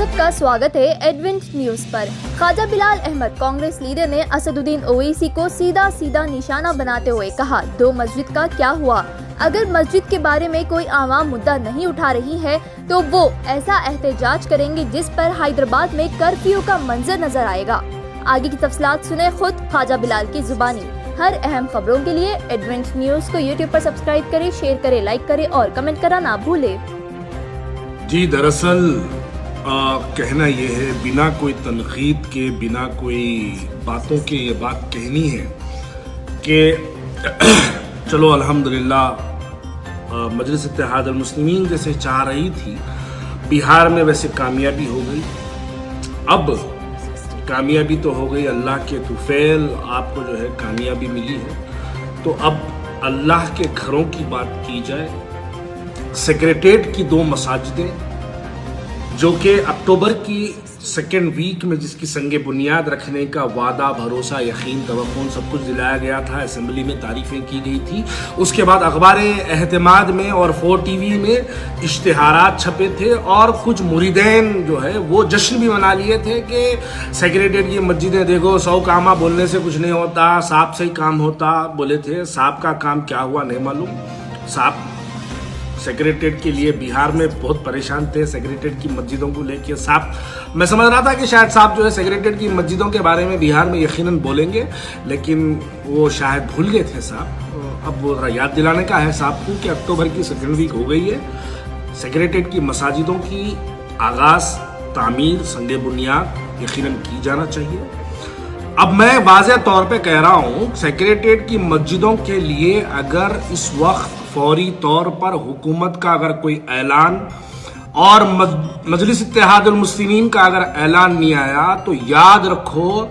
सबका स्वागत है एडवेंट न्यूज पर। ख्वाजा बिलाल अहमद कांग्रेस लीडर ने असदुद्दीन ओवैसी को सीधा निशाना बनाते हुए कहा, 2 मस्जिद का क्या हुआ? अगर मस्जिद के बारे में कोई आवाम मुद्दा नहीं उठा रही है तो वो ऐसा एहतजाज करेंगे जिस पर हैदराबाद में कर्फ्यू का मंजर नजर आएगा। आगे की तफसीलात सुने खुद ख्वाजा बिलाल की जुबानी। हर अहम खबरों के लिए एडवेंट न्यूज को यूट्यूब पर सब्सक्राइब करें, शेयर करें, लाइक करें और कमेंट करना ना भूले। जी दरअसल कहना ये है, बिना कोई तनकीद के, बिना कोई बातों के ये बात कहनी है कि चलो अल्हम्दुलिल्लाह मजलिस इत्तेहाद अल मुस्लिमीन जैसे चाह रही थी, बिहार में वैसे कामयाबी हो गई। अब कामयाबी तो हो गई, अल्लाह के तुफैल आपको जो है कामयाबी मिली है। तो अब अल्लाह के घरों की बात की जाए, सेक्रेटेरिएट की 2 मसाजिदें जो कि अक्टूबर की सेकेंड वीक में जिसकी संगे बुनियाद रखने का वादा, भरोसा, यकीन, तवक्कुन सब कुछ दिलाया गया था, असेंबली में तारीफें की गई थी। उसके बाद अखबार एहतमाद में और 4 TV में इश्तिहारात छपे थे और कुछ मुरीदैन जो है वो जश्न भी मना लिए थे कि सेक्रेटेरिएट की मस्जिदें देखो, 100 कामा बोलने से कुछ नहीं होता, साहब से ही काम होता बोले थे। साहब का काम क्या हुआ नहीं मालूम। साहब सेक्रेटेरिएट के लिए बिहार में बहुत परेशान थे, सेक्रेटेरिएट की मस्जिदों को लेकर। साहब मैं समझ रहा था कि शायद साहब जो है सेक्रेटेरिएट की मस्जिदों के बारे में बिहार में यकीनन बोलेंगे, लेकिन वो शायद भूल गए थे साहब। अब वो याद दिलाने का है साहब को कि अक्टूबर की सेकेंड वीक हो गई है, सेक्रेटेरिएट की मसाजिदों की आगाज, तामीर, संगे बुनियाद यकीनन की जाना चाहिए। अब मैं वाज़ेह तौर पे कह रहा हूँ, सेक्रेटेरिएट की मस्जिदों के लिए अगर इस वक्त फौरी तौर पर हुकूमत का अगर कोई ऐलान और मजलिस इत्तेहाद अल मुस्लिमीन का अगर ऐलान नहीं आया तो याद रखो,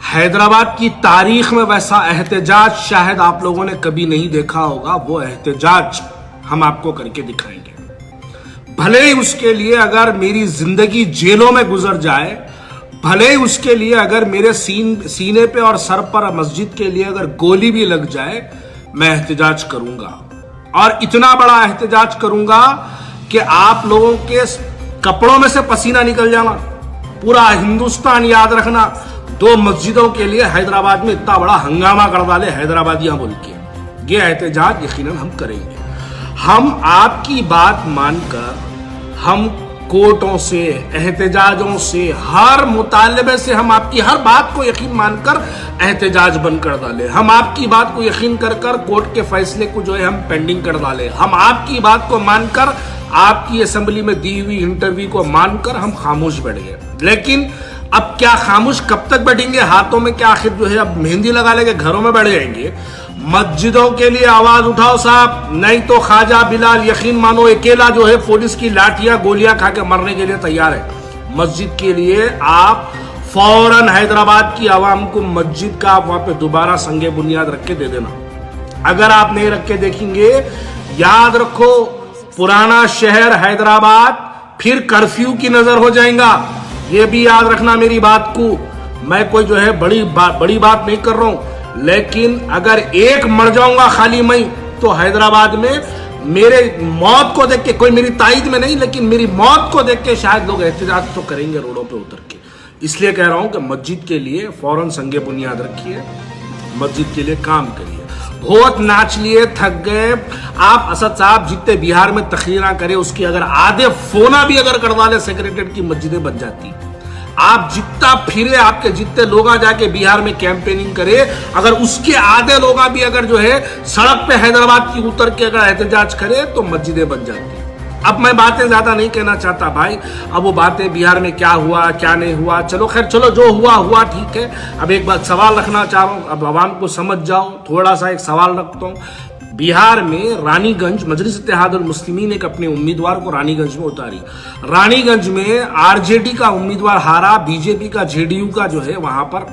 हैदराबाद की तारीख में वैसा एहतजाज शायद आप लोगों ने कभी नहीं देखा होगा। वो एहतजाज हम आपको करके दिखाएंगे। भले ही उसके लिए अगर मेरी जिंदगी जेलों में गुजर जाए, भले ही उसके लिए अगर मेरे सीने पे और सर पर मस्जिद के लिए अगर गोली भी लग जाए, मैं एहतजाज करूंगा। और इतना बड़ा एहतजाज करूंगा कि आप लोगों के कपड़ों में से पसीना निकल जाना। पूरा हिंदुस्तान याद रखना, 2 मस्जिदों के लिए हैदराबाद में इतना बड़ा हंगामा कर डाले हैदराबादियां बोल के। ये एहतजाज यकीनन हम करेंगे। हम आपकी बात मानकर, हम कोर्टों से, एहतजाजों से, हर मुतालबे से हम आपकी हर बात को यकीन मानकर एहतजाज बंद कर डाले। हम आपकी बात को यकीन कर कोर्ट के फैसले को जो है हम पेंडिंग कर डाले। हम आपकी बात को मानकर, आपकी असेंबली में दी हुई इंटरव्यू को मानकर हम खामोश बैठ गए। लेकिन अब क्या खामोश कब तक बैठेंगे? हाथों में क्या आखिर जो है अब मेहंदी लगा लेंगे, घरों में बैठ जाएंगे? मस्जिदों के लिए आवाज उठाओ साहब, नहीं तो ख्वाजा बिलाल यकीन मानो अकेला जो है पुलिस की लाठियां गोलियां खा के मरने के लिए तैयार है। मस्जिद के लिए आप फौरन हैदराबाद की आवाम को मस्जिद का आप वहां पे दोबारा संगे बुनियाद रख के दे देना। अगर आप नहीं रख के देखेंगे, याद रखो, पुराना शहर हैदराबाद फिर कर्फ्यू की नजर हो जाएगा। ये भी याद रखना मेरी बात को। मैं कोई जो है बड़ी बात नहीं कर रहा हूं, लेकिन अगर एक मर जाऊंगा खाली मैं, तो हैदराबाद में मेरे मौत को देख के, कोई मेरी ताईद में नहीं, लेकिन मेरी मौत को देख के शायद लोग एहतजाज तो करेंगे रोडों पे उतर के। इसलिए कह रहा हूं कि मस्जिद के लिए फौरन संगे बुनियाद रखिए, मस्जिद के लिए काम करिए। बहुत नाच लिए, थक गए आप। असद साहब जितने बिहार में तकरीरें करे, उसकी अगर आधे फोना भी अगर कर डाले, सेक्रेटेरिएट की मस्जिदें बन जाती। आप जितना फिरे, आपके जितने लोग जाके बिहार में कैंपेनिंग करे, अगर उसके आधे लोग भी अगर जो है सड़क पे हैदराबाद की उतर के अगर एहतजाज करे, तो मस्जिदें बन जाती। अब मैं बातें ज्यादा नहीं कहना चाहता भाई। अब वो बातें बिहार में क्या हुआ क्या नहीं हुआ, चलो खैर, चलो जो हुआ ठीक है। अब एक बात सवाल रखना चाह रहा हूं, अब आवाम को समझ जाओ, थोड़ा सा एक सवाल रखता हूं। बिहार में रानीगंज मजलिस इत्तेहाद अल मुस्लिमीन एक अपने उम्मीदवार को रानीगंज में उतारी। रानीगंज में आरजेडी का उम्मीदवार हारा, बीजेपी का, जेडीयू का जो है वहां पर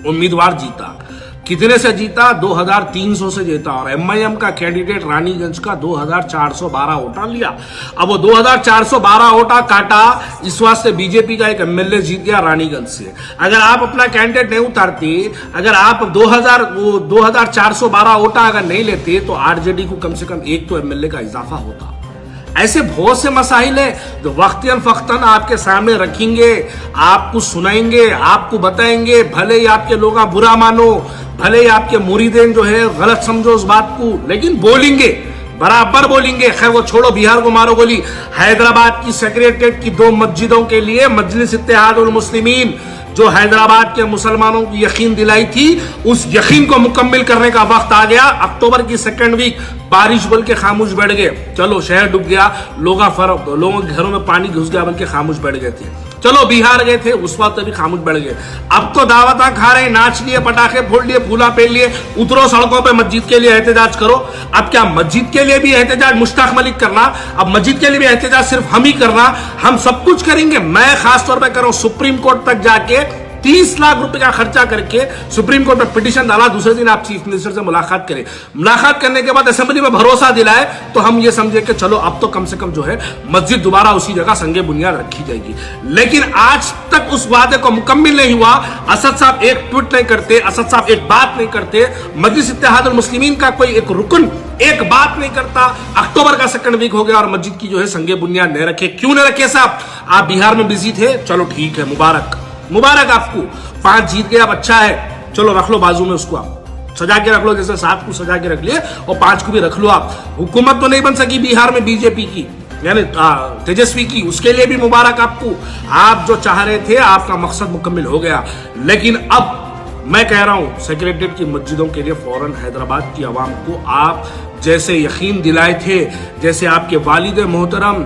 उम्मीदवार जीता। कितने से जीता? 2300 से जीता। और एमआईएम का कैंडिडेट रानीगंज का 2412 वोटा लिया। अब वो 2412 वोटा काटा, इस वास्ते बीजेपी का एक एमएलए जीत गया रानीगंज से। अगर आप अपना कैंडिडेट नहीं उतारते, अगर आप 2412 वोटा अगर नहीं लेते, तो आरजेडी को कम से कम एक तो एमएलए का इजाफा होता। ऐसे बहुत से मसाइल हैं जो वक्तन फख्तन आपके सामने रखेंगे, आपको सुनाएंगे, आपको बताएंगे। भले ही आपके लोग बुरा मानो, भले ही आपके मुरीदें जो है गलत समझो उस बात को, लेकिन बोलेंगे, बराबर बोलेंगे। खैर वो छोड़ो, बिहार को मारो गोली। हैदराबाद की सेक्रेटरीट की 2 मस्जिदों के लिए मजलिस इत्तेहादुल मुस्लिमीन जो हैदराबाद के मुसलमानों को यकीन दिलाई थी, उस यकीन को मुकम्मिल करने का वक्त आ गया। अक्टूबर की सेकंड वीक बारिश बोल के खामोश बैठ गए। चलो शहर डूब गया, लोगों के घरों में पानी घुस गया बोल के खामोश बैठ गए थे। चलो बिहार गए थे, उस वक्त अभी खामोश बैठ गए। अब तो दावता खा रहे, नाच लिए, पटाखे फोड़ लिए, फूला पहन लिए, उतरो सड़कों पे मस्जिद के लिए एहतजाज करो। अब क्या मस्जिद के लिए भी एहतजाज मुश्ताक मलिक करना? अब मस्जिद के लिए भी एहतजाज सिर्फ हम ही करना? हम सब कुछ करेंगे। मैं खास तौर पर कर रहा हूं, सुप्रीम कोर्ट तक जाके 30 लाख रुपए का खर्चा करके सुप्रीम कोर्ट में पिटीशन डाला। दूसरे दिन आप चीफ मिनिस्टर से मुलाकात करें। मुलाकात करने के बाद असेंबली में भरोसा दिलाए तो हम ये समझे कि चलो अब तो कम से कम जो है मस्जिद दोबारा उसी जगह संगे बुनियाद रखी जाएगी। लेकिन आज तक उस वादे को मुकम्मिल नहीं हुआ। असद साहब एक ट्वीट नहीं करते, असद साहब एक बात नहीं करते, मजलिस इत्तेहादुल मुस्लिमीन का कोई एक रुकन एक बात नहीं करता। अक्टूबर का सेकंड वीक हो गया और मस्जिद की जो है संगे बुनियाद नहीं रखे। क्यों नहीं रखे साहब? आप बिहार में बिजी थे, चलो ठीक है, मुबारक मुबारक आपको। 5 जीत गए, अब अच्छा है, चलो रख लो बाजू में, उसको आप सजा के रख लो, जैसे 7 को सजा के रख लिए और 5 को भी रख लो। आप हुकूमत तो नहीं बन सकी बिहार में बीजेपी की, यानी तेजस्वी की, उसके लिए भी मुबारक आपको। आप जो चाह रहे थे, आपका मकसद मुकम्मिल हो गया। लेकिन अब मैं कह रहा हूं, सेक्रेटरीट की मस्जिदों के लिए फौरन हैदराबाद की आवाम को आप जैसे यकीन दिलाए थे, जैसे आपके वालिद मोहतरम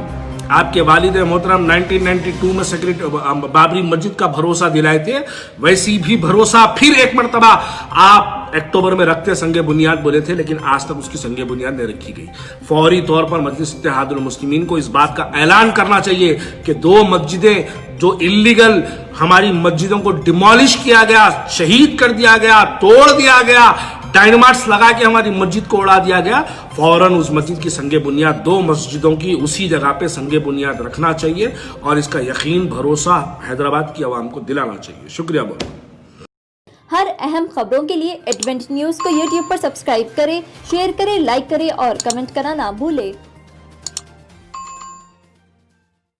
1992 में सेक्रेटरी बाबरी मस्जिद का भरोसा दिलाए थे, वैसी भी भरोसा फिर एक मर्तबा आप अक्टूबर में रखते संगे बुनियाद बोले थे, लेकिन आज तक उसकी संगे बुनियाद नहीं रखी गई। फौरी तौर पर मजलिस इत्तेहादुल मुस्लिमीन को इस बात का ऐलान करना चाहिए कि 2 मस्जिदें जो इल्लीगल हमारी मस्जिदों को डिमोलिश किया गया, शहीद कर दिया गया, तोड़ दिया गया, डायनामाइट्स लगा के हमारी मस्जिद को उड़ा दिया गया, फौरन उस मस्जिद की संगे बुनियाद 2 मस्जिदों की उसी जगह पे संगे बुनियाद रखना चाहिए और इसका यकीन भरोसा हैदराबाद की आवाम को दिलाना चाहिए। शुक्रिया बोलो। हर अहम खबरों के लिए एडवेंट न्यूज को यूट्यूब पर सब्सक्राइब करें, शेयर करें, लाइक करें और कमेंट करना ना भूलें।